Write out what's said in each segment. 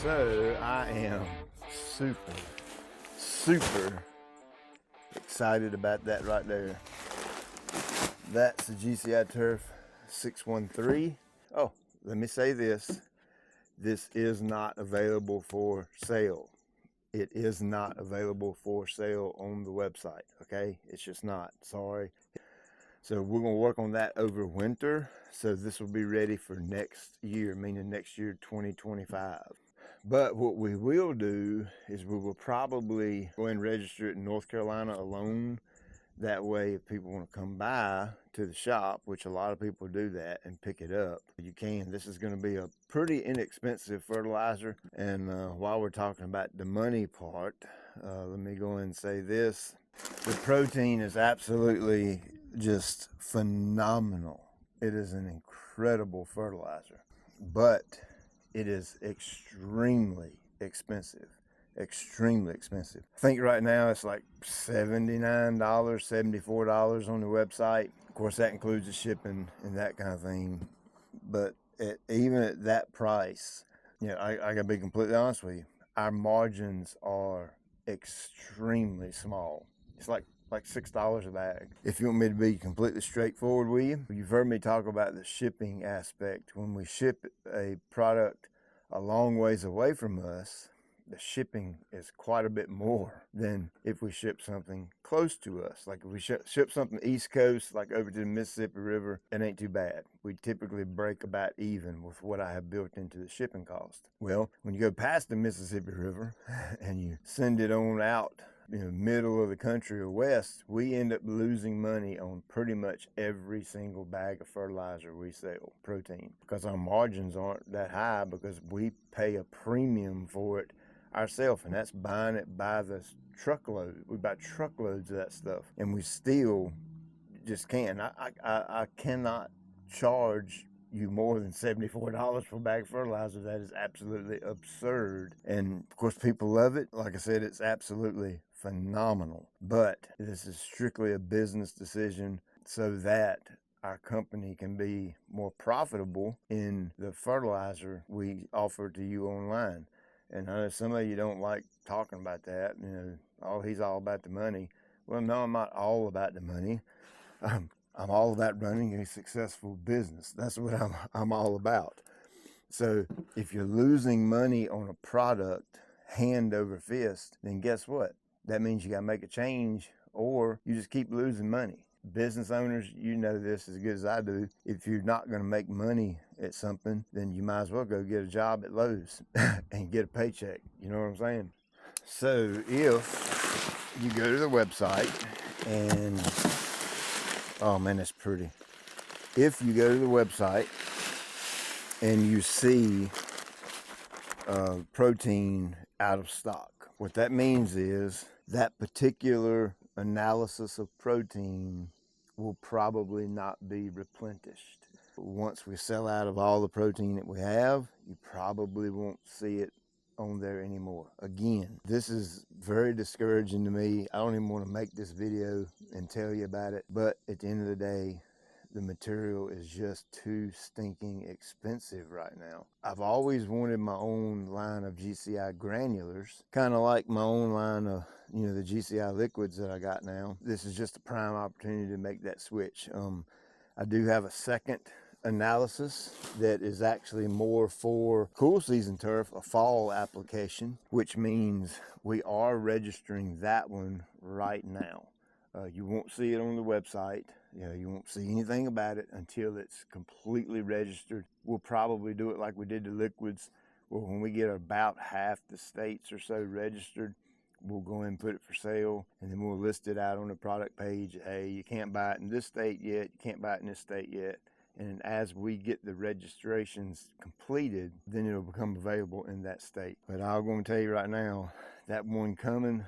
So I am super excited about that right there. That's the GCI Turf 613. Oh, let me say this. This is not available for sale. It is not available for sale on the website, okay? It's just not, sorry. So we're gonna work on that over winter. So this will be ready for next year, meaning next year, 2025. But what we will do is we will probably go and register it in North Carolina alone. That way, if people want to come by to the shop, which a lot of people do that and pick it up, you can. This is going to be a pretty inexpensive fertilizer. And while we're talking about the money part, let me go and say this. The protein is absolutely just phenomenal. It is an incredible fertilizer, but it is extremely expensive. Extremely expensive. I think right now it's like $79, $74 on the website. Of course, that includes the shipping and that kind of thing. But even at that price, you know, I gotta be completely honest with you, our margins are extremely small. It's like $6 a bag. If you want me to be completely straightforward with you, you've heard me talk about the shipping aspect. When we ship a product a long ways away from us, the shipping is quite a bit more than if we ship something close to us. Like if we ship something East Coast, like over to the Mississippi River, it ain't too bad. We typically break about even with what I have built into the shipping cost. Well, when you go past the Mississippi River and you send it on out, you know, middle of the country or west, we end up losing money on pretty much every single bag of fertilizer we sell, protein, because our margins aren't that high because we pay a premium for it ourselves, and that's buying it by the truckload. We buy truckloads of that stuff, and we still just can't. I cannot charge you more than $74 for a bag of fertilizer. That is absolutely absurd. And of course, people love it. Like I said, it's absolutely phenomenal. But this is strictly a business decision so that our company can be more profitable in the fertilizer we offer to you online. And I know some of you don't like talking about that. You know, oh, he's all about the money. Well, no, I'm not all about the money. I'm all about running a successful business. That's what I'm all about. So if you're losing money on a product hand over fist, then guess what? That means you got to make a change, or you just keep losing money. Business owners, you know this as good as I do. If you're not going to make money at something, then you might as well go get a job at Lowe's and get a paycheck. You know what I'm saying? So if you go to the website and, oh man, that's pretty. If you go to the website and you see protein out of stock, what that means is that particular analysis of protein will probably not be replenished. Once we sell out of all the protein that we have, you probably won't see it on there anymore. Again, this is very discouraging to me. I don't even want to make this video and tell you about it, but at the end of the day, the material is just too stinking expensive right now. I've always wanted my own line of GCI granulars, kind of like my own line of, you know, the GCI liquids that I got now. This is just a prime opportunity to make that switch. I do have a second analysis that is actually more for cool season turf, a fall application, which means we are registering that one right now. You won't see it on the website. You know, you won't see anything about it until it's completely registered. We'll probably do it like we did the liquids. Well, when we get about half the states or so registered, we'll go in and put it for sale, and then we'll list it out on the product page. Hey, you can't buy it in this state yet. You can't buy it in this state yet. And as we get the registrations completed, then it'll become available in that state. But I'm going to tell you right now, that one coming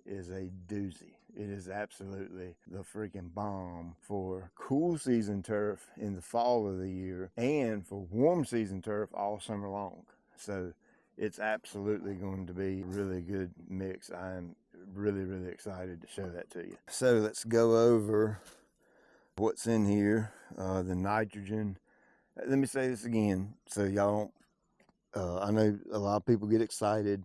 is a doozy. It is absolutely the freaking bomb for cool season turf in the fall of the year and for warm season turf all summer long. So it's absolutely going to be a really good mix. I am really excited to show that to you. So let's go over what's in here. The nitrogen. Let me say this again so y'all don't I know a lot of people get excited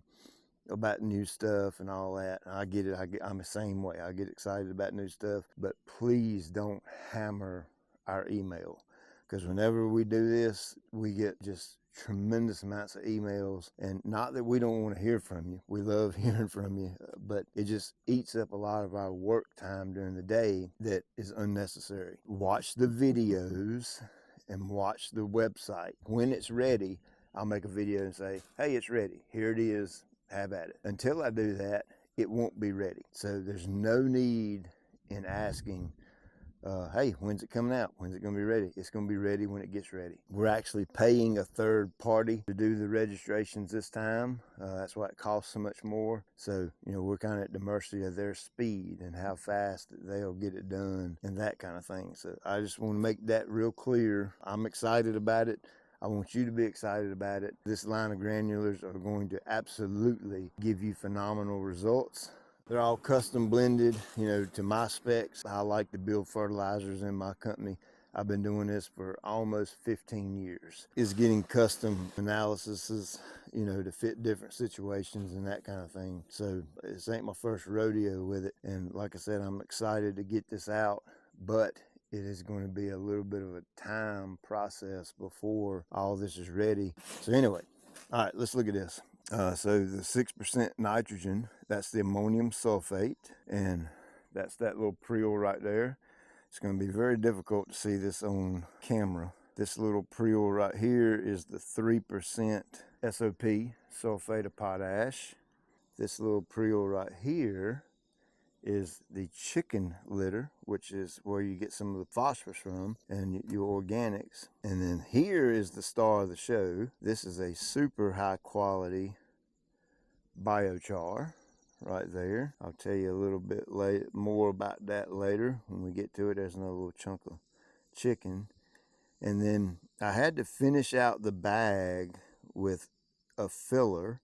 about new stuff and all that. I get it. I'm the same way. I get excited about new stuff, but please don't hammer our email, because whenever we do this, we get just tremendous amounts of emails. And not that we don't want to hear from you, we love hearing from you, but it just eats up a lot of our work time during the day that is unnecessary. Watch the videos and watch the website. When it's ready, I'll make a video and say, hey, it's ready, here it is, have at it. Until I do that, it won't be ready. So there's no need in asking, hey, when's it coming out? When's it going to be ready? It's going to be ready when it gets ready. We're actually paying a third party to do the registrations this time. That's why it costs so much more. So, we're kind of at the mercy of their speed and how fast they'll get it done and that kind of thing. So I just want to make that real clear. I'm excited about it. I want you to be excited about it. This line of granulars are going to absolutely give you phenomenal results. They're all custom blended, to my specs. I like to build fertilizers in my company. I've been doing this for almost 15 years. It's getting custom analyses, to fit different situations and that kind of thing. So this ain't my first rodeo with it. And like I said, I'm excited to get this out, but it is going to be a little bit of a time process before all this is ready. So anyway, all right, let's look at this. So the 6% nitrogen, that's the ammonium sulfate, and that's that little prill right there. It's going to be very difficult to see this on camera. This little prill right here is the 3% SOP, sulfate of potash. This little prill right here is the chicken litter, which is where you get some of the phosphorus from and your organics. And then here is the star of the show. This is a super high quality biochar right there. I'll tell you a little bit more about that later when we get to it. There's another little chunk of chicken. And then I had to finish out the bag with a filler.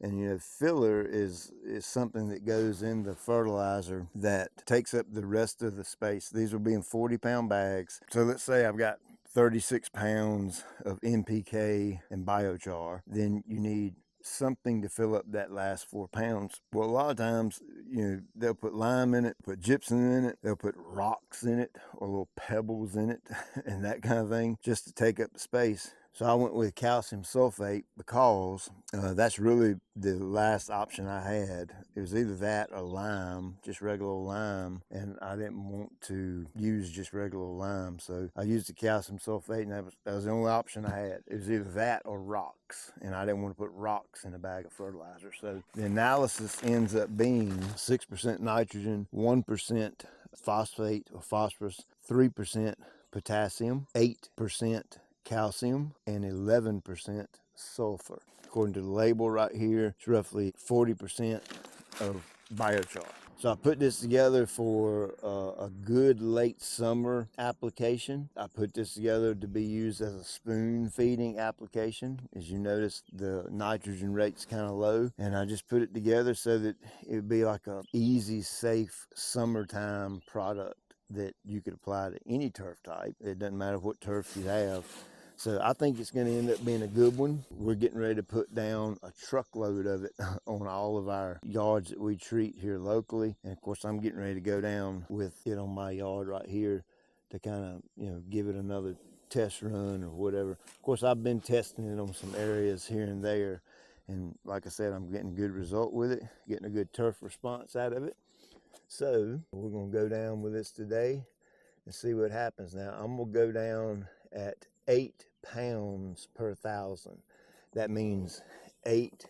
And filler is something that goes in the fertilizer that takes up the rest of the space. These will be in 40-pound bags. So let's say I've got 36 pounds of NPK and biochar. Then you need something to fill up that last 4 pounds. Well, a lot of times, they'll put lime in it, put gypsum in it, they'll put rocks in it or little pebbles in it and that kind of thing just to take up the space. So I went with calcium sulfate because that's really the last option I had. It was either that or lime, just regular lime, and I didn't want to use just regular lime. So I used the calcium sulfate, and that was the only option I had. It was either that or rocks, and I didn't want to put rocks in a bag of fertilizer. So the analysis ends up being 6% nitrogen, 1% phosphate or phosphorus, 3% potassium, 8% calcium, and 11% sulfur. According to the label right here, it's roughly 40% of biochar. So I put this together for a good late summer application. I put this together to be used as a spoon feeding application. As you notice, the nitrogen rate's kind of low, and I just put it together so that it would be like a easy, safe summertime product that you could apply to any turf type. It doesn't matter what turf you have. So I think it's going to end up being a good one. We're getting ready to put down a truckload of it on all of our yards that we treat here locally. And of course, I'm getting ready to go down with it on my yard right here to kind of, give it another test run or whatever. Of course, I've been testing it on some areas here and there. And like I said, I'm getting a good result with it, getting a good turf response out of it. So we're going to go down with this today and see what happens. Now, I'm going to go down at 8 pounds per 1,000. That means 8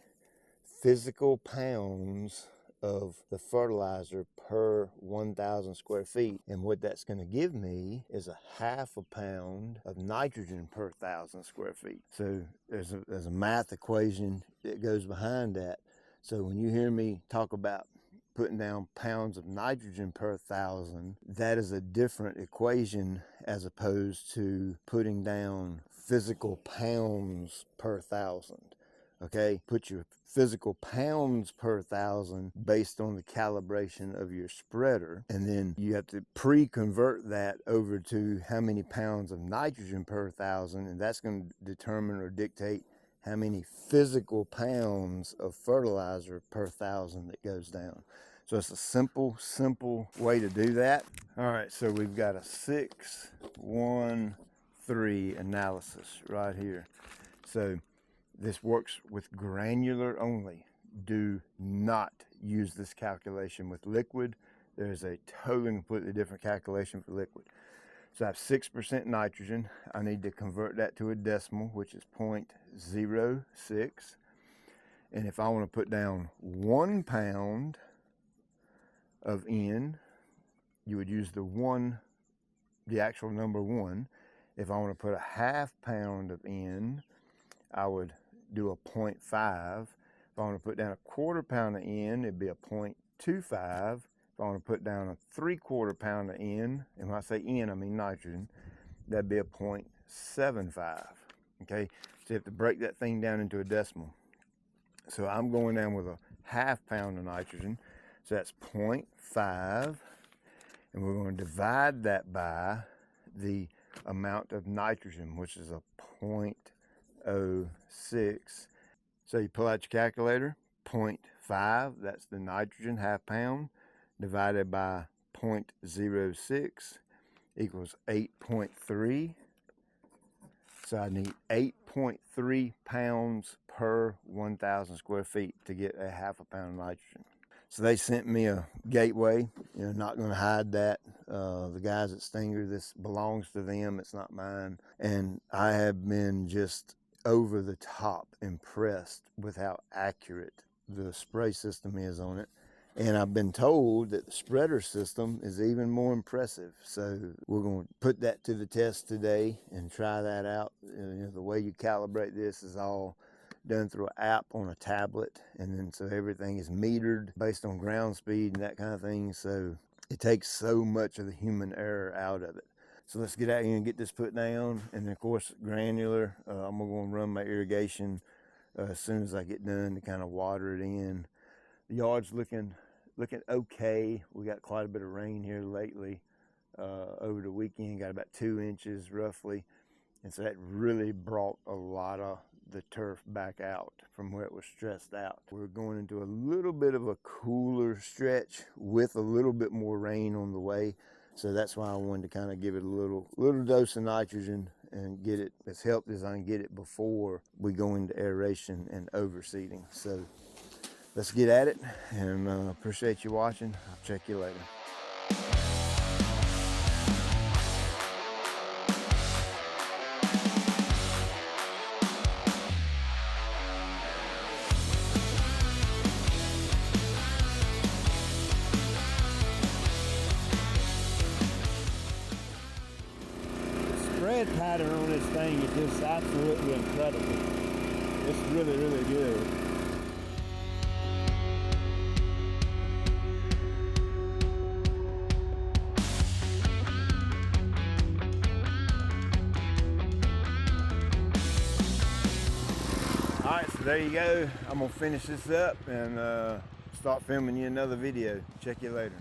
physical pounds of the fertilizer per 1,000 square feet. And what that's going to give me is a 1/2 pound of nitrogen per 1,000 square feet. So there's a math equation that goes behind that. So when you hear me talk about putting down pounds of nitrogen per 1,000, that is a different equation as opposed to putting down physical pounds per 1,000. Okay, put your physical pounds per 1,000 based on the calibration of your spreader, and then you have to pre-convert that over to how many pounds of nitrogen per 1,000, and that's going to determine or dictate how many physical pounds of fertilizer per 1,000 that goes down. So it's a simple way to do that. All right, so we've got a 6-1-3 analysis right here. So this works with granular only. Do not use this calculation with liquid. There's a totally completely different calculation for liquid. So I have 6% nitrogen. I need to convert that to a decimal, which is 0.06. And if I want to put down 1 pound of N, you would use the actual number 1. If I want to put a 1/2 pound of N, I would do a 0.5. If I want to put down a 1/4 pound of N, it'd be a 0.25. If I want to put down a 3/4 pound of N, and when I say N, I mean nitrogen, that'd be a 0.75. Okay, so you have to break that thing down into a decimal. So I'm going down with a 1/2 pound of nitrogen, so that's 0.5, and we're going to divide that by the amount of nitrogen, which is a 0.06. So you pull out your calculator, 0.5, that's the nitrogen, 1/2 pound, divided by 0.06 equals 8.3. So I need 8.3 pounds per 1,000 square feet to get a 1/2 pound of nitrogen. So they sent me a gateway, not going to hide that. The guys at Stinger, this belongs to them, it's not mine. And I have been just over the top impressed with how accurate the spray system is on it. And I've been told that the spreader system is even more impressive. So we're going to put that to the test today and try that out. The way you calibrate this is all done through an app on a tablet, and then so everything is metered based on ground speed and that kind of thing. So it takes so much of the human error out of it. So let's get out here and get this put down. And then of course, granular, I'm going to run my irrigation as soon as I get done to kind of water it in. The yard's looking okay. We got quite a bit of rain here lately. Over the weekend, got about 2 inches roughly. And so that really brought a lot of the turf back out from where it was stressed out. We're going into a little bit of a cooler stretch with a little bit more rain on the way. So that's why I wanted to kind of give it a little dose of nitrogen and get it as helped as I can get it before we go into aeration and overseeding. So let's get at it, and appreciate you watching. I'll check you later. Spread pattern on this thing is just absolutely incredible. It's really good. All right, so there you go. I'm gonna finish this up and start filming you another video. Check you later.